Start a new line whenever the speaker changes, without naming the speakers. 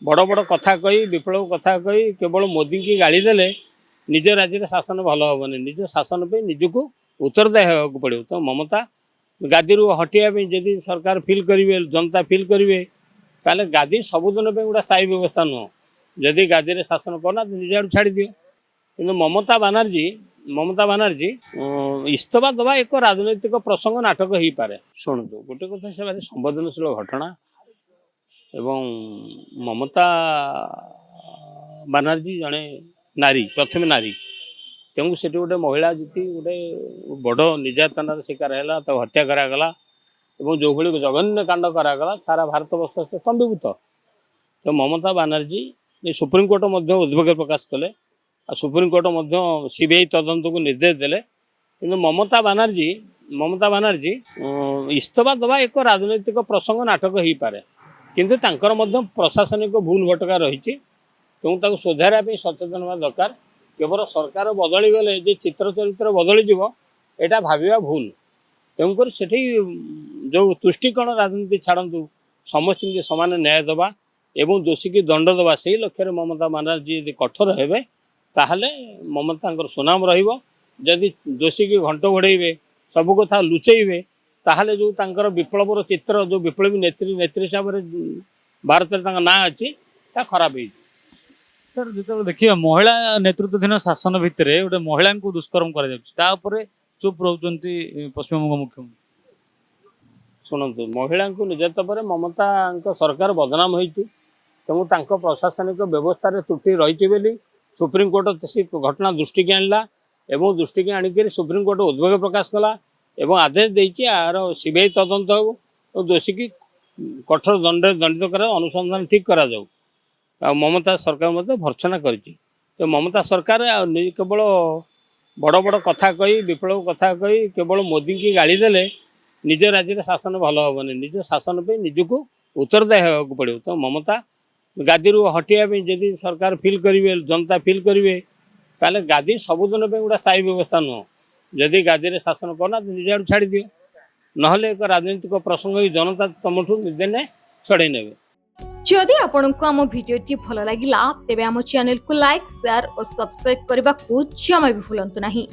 बड़ बड़ कथा कही विप्लव कथा कही केवल मोदी की गाड़ी देले निज राज्य शासन भल हेनी निज शासन पे निजक उत्तरदायी होगा पड़ो। तो ममता गादी हटिया जदि सरकार फिल करेंगे जनता फिल करेंगे ताले गादी सबुदिन गोटे स्थायी व्यवस्था नुह। जदि गादी शासन करना तो निज आड़ छाड़ दियो। कि ममता बानर्जी इस्तफा दबा एक राजनैतिक प्रसंग नाटक हो पारे। शुणु गोटे कथा से भारी संवेदनशील घटना एवं ममता बानर्जी जड़े नारी प्रथम नारी तेणु से गोटे महिला जी गोटे बड़ निर्यातनार शिकार है तो हत्या करागला और जो भाई जघन्य कांड करागला सारा भारत वर्ष से स्तंभीभूत। तो ममता बानर्जी सुप्रीमकोर्ट उद्वेग प्रकाश कले सुप्रीमकोर्ट सीबीआई तदंत को निर्देश देले। कि ममता बानर्जी इस्तफा दबा एक राजनैतिक प्रसंग नाटक हो पारे किंतु तांकर मध्य प्रशासनिक भूल भटका रही तेणु सुधारे सचेतन होगा दरकार। केवल सरकार बदली गले जे चित्र चरित्र बदली जीव एटा भाविबा भूल। तेणुकर से जो तुष्टिकोण राजनीति छाड़ू समस्त के समान न्याय दबा एवं दोषी की दंड दबा से लक्ष्य ममता बानर्जी यदि कठोर हेबे ताहले ममता सुनाम रहिबो। जदि दोषी की घंट घोड़े सब कथा लुचेबे ताहले जो तांकर विप्लवर चित्र जो विप्लवी नेत्री हिसाब से भारत ना अच्छी खराब हो।
सर जो देखिए महिला नेतृत्वाधीन शासन भितर गोटे महिला को दुष्कर्म कर चुप रोचंती पश्चिमबंग मुख्यमंत्री।
शुणु महिला को निर्यातन पर ममता सरकार बदनाम होती तेणु प्रशासनिक व्यवस्था त्रुटि रही सुप्रीमकोर्ट से घटना दृष्टि की आणला एवं दृष्टि की आणिक सुप्रीमकोर्ट उद्वेग प्रकाश कला एवं आदेश देती यार सीबीआई तदंत हो और दोषी की कठोर दंडित कर अनुसंधान ठीक करा जाऊ। ममता सरकार मत भर्सना कर। तो ममता सरकार केवल बड़ बड़ कथा कही विप्लव कथा कही केवल मोदी की गाड़ी देले निज राज्य शासन भल हेनी निज शासन पे निजक उत्तरदायी होगा पड़ो। तो ममता गादी हटिया जदि सरकार फिल करेंगे जनता फिल करेंगे ताले गादी सबुदिन गोटे स्थायी व्यवस्था नुह। जदि गादी शासन करना तो निज आड़ छाड़ दियो नहले एक राजनीतिक प्रसंग जनता तुमठू निजे छड़े ने।
जदि आपंक आम भिडी भल लगा तेब आम चैनल को लाइक शेयर और सब्सक्राइब करने को जमा भी भूलु नहीं।